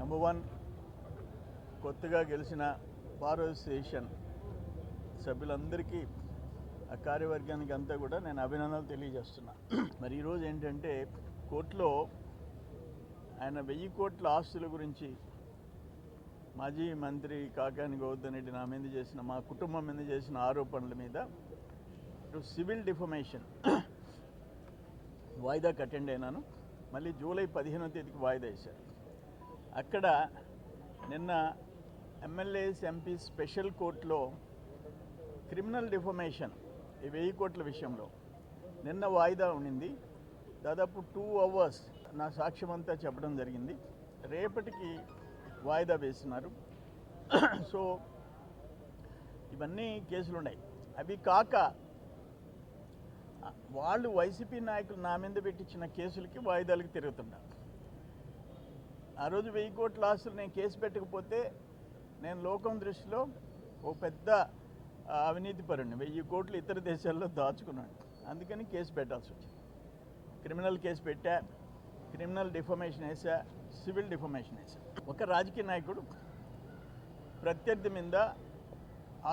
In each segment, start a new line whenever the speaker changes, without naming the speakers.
Number one, కొత్తగా గెలిచిన bar association సభ్యులందరికీ ఆ కార్యవర్గానికి అంతా కూడా నేను అభినందనలు తెలియజేస్తున్నా. మరి ఈరోజు ఏంటంటే కోర్టులో ఆయన 1000 కోట్ల ఆస్తుల గురించి మాజీ మంత్రి కాకాని గోవర్ధన్ రెడ్డి నా మీద చేసిన, మా కుటుంబం మీద చేసిన ఆరోపణల మీద సివిల్ డిఫమేషన్ వాయిదాకి అటెండ్ అయినాను. మళ్ళీ జూలై 15వ తేదీకి వాయిదా వేశారు. అక్కడ నిన్న ఎమ్మెల్యేస్ ఎంపీ స్పెషల్ కోర్టులో క్రిమినల్ డిఫమేషన్ ఈ 1000 కోట్ల విషయంలో నిన్న వాయిదా ఉండింది. దాదాపు 2 hours నా సాక్ష్యం అంతా చెప్పడం జరిగింది. రేపటికి వాయిదా వేస్తున్నారు. సో ఇవన్నీ కేసులు ఉన్నాయి. అవి కాక వాళ్ళు వైసీపీ నాయకులు నా మీద పెట్టించిన కేసులకి వాయిదాలకి తిరుగుతున్నారు. ఆ రోజు 1000 కోట్ల ఆస్తులు నేను కేసు పెట్టకపోతే నేను లోకం దృష్టిలో ఓ పెద్ద అవినీతి పరుణ్ణి. 1000 కోట్లు ఇతర దేశాల్లో దాచుకున్నాడు. అందుకని కేసు పెట్టాల్సి వచ్చింది. క్రిమినల్ కేసు పెట్టా, క్రిమినల్ డిఫమేషన్ వేసా, సివిల్ డిఫమేషన్ వేసా. ఒక రాజకీయ నాయకుడు ప్రత్యర్థి మీద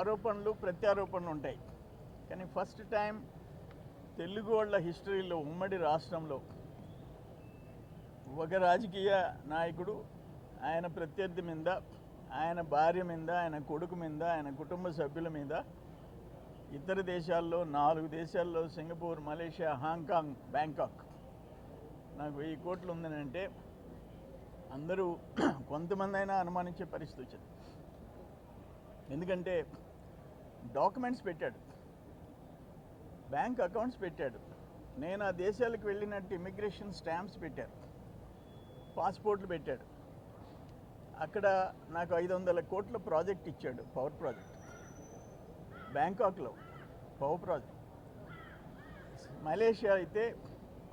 ఆరోపణలు ప్రత్యారోపణలు ఉంటాయి. కానీ ఫస్ట్ టైం తెలుగు వాళ్ళ హిస్టరీలో ఉమ్మడి రాష్ట్రంలో ఒక రాజకీయ నాయకుడు ఆయన ప్రత్యర్థి మీద, ఆయన భార్య మీద, ఆయన కొడుకు మీద, ఆయన కుటుంబ సభ్యుల మీద ఇతర దేశాల్లో 4 దేశాల్లో సింగపూర్, మలేషియా, హాంకాంగ్, బ్యాంకాక్ నాకు 1000 కోట్లు ఉందని అంటే అందరూ కొంతమంది అయినా అనుమానించే పరిస్థితి వచ్చింది. ఎందుకంటే డాక్యుమెంట్స్ పెట్టాడు, బ్యాంక్ అకౌంట్స్ పెట్టాడు, నేను ఆ దేశాలకు వెళ్ళినట్టు ఇమిగ్రేషన్ స్టాంప్స్ పెట్టారు, పాస్పోర్ట్లు పెట్టాడు. అక్కడ నాకు 500 కోట్ల ప్రాజెక్ట్ ఇచ్చాడు, పవర్ ప్రాజెక్ట్ బ్యాంకాక్లో, పవర్ ప్రాజెక్ట్. మలేషియా అయితే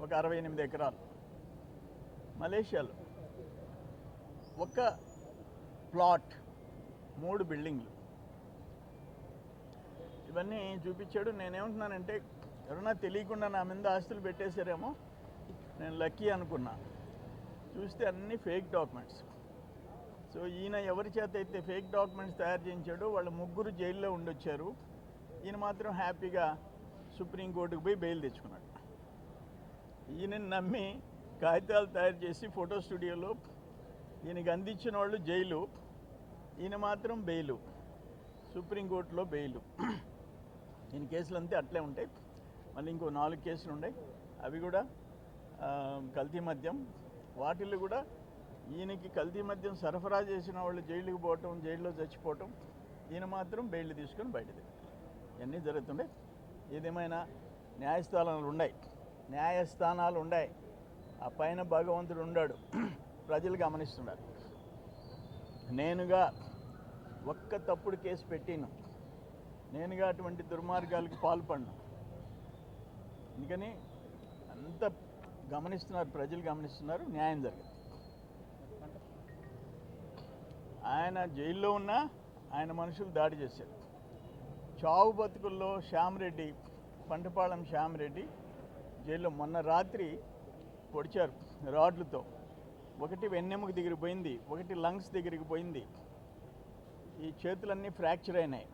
ఒక 68 ఎకరాలు మలేషియాలో, ఒక ప్లాట్, 3 బిల్డింగ్లు, ఇవన్నీ చూపించాడు. నేనేమంటున్నానంటే ఎవరన్నా తెలియకుండా నా మీద ఆస్తులు పెట్టేశారేమో, నేను లక్కీ అనుకున్నా. చూస్తే అన్నీ ఫేక్ డాక్యుమెంట్స్. సో ఈయన ఎవరి చేత అయితే ఫేక్ డాక్యుమెంట్స్ తయారు చేయించాడో వాళ్ళ 3 జైల్లో ఉండొచ్చారు. ఈయన మాత్రం హ్యాపీగా సుప్రీంకోర్టుకు పోయి బెయిల్ తెచ్చుకున్నాడు. ఈయనని నమ్మి కాగితాలు తయారు చేసి ఫోటో స్టూడియోలో ఈయనకి అందించిన వాళ్ళు జైలు, ఈయన మాత్రం బెయిలు, సుప్రీంకోర్టులో బెయిలు. ఈయన కేసులు అంతే అట్లే ఉంటాయి. మళ్ళీ ఇంకో 4 కేసులు ఉన్నాయి. అవి కూడా కల్తీ మద్యం. వాటిల్లో కూడా ఈయనకి కల్తీ మద్యం సరఫరా చేసిన వాళ్ళు జైలుకి పోవటం, జైల్లో చచ్చిపోవటం, ఈయన మాత్రం బెయిల్ తీసుకొని బయటది. ఇవన్నీ జరుగుతుంటాయి. ఏదేమైనా న్యాయస్థానాలు ఉన్నాయి. ఆ పైన భగవంతుడు ఉన్నాడు, ప్రజలు గమనిస్తున్నారు. నేనుగా ఒక్క తప్పుడు కేసు పెట్టిను, నేనుగా అటువంటి దుర్మార్గాలకు పాల్పడను. అందుకని అంత గమనిస్తున్నారు, ప్రజలు గమనిస్తున్నారు, న్యాయం జరిగింది. ఆయన జైల్లో ఉన్నా ఆయన మనుషులు దాడి చేశారు. చావు బతుకుల్లో శ్యామరెడ్డి, పంటపాళెం శ్యామరెడ్డి జైల్లో మొన్న రాత్రి పొడిచారు రాడ్లతో. ఒకటి వెన్నెముక దగ్గరికి పోయింది, ఒకటి లంగ్స్ దగ్గరికి పోయింది. ఈ చేతులన్నీ ఫ్రాక్చర్ అయినాయి.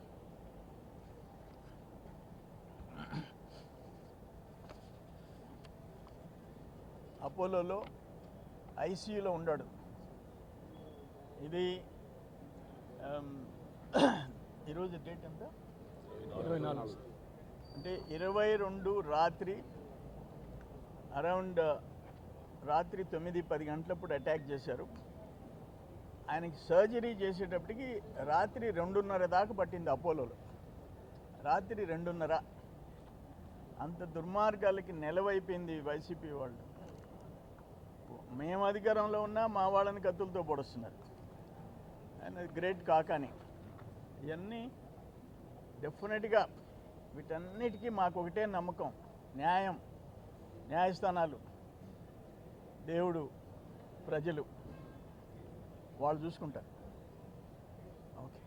అపోలోలో ఐసీయూలో ఉన్నాడు. ఇది ఈరోజు డేట్ ఎంత?
24.
అంటే 22 రాత్రి అరౌండ్ రాత్రి 9-10 గంటలప్పుడు అటాక్ చేశారు. ఆయనకి సర్జరీ చేసేటప్పటికి రాత్రి 2:30 దాకా పట్టింది అపోలోలో. రాత్రి 2:30. అంత దుర్మార్గాలకి నెలవైపోయింది వైసీపీ వాళ్ళు. మేము అధికారంలో ఉన్నా మా వాళ్ళని కత్తులతో పొడుస్తున్నారు. ఆయన గ్రేట్ కాకాని. ఇవన్నీ డెఫినెట్గా వీటన్నిటికీ మాకు ఒకటే నమ్మకం, న్యాయస్థానాలు, దేవుడు, ప్రజలు వాళ్ళు చూసుకుంటారు. ఓకే.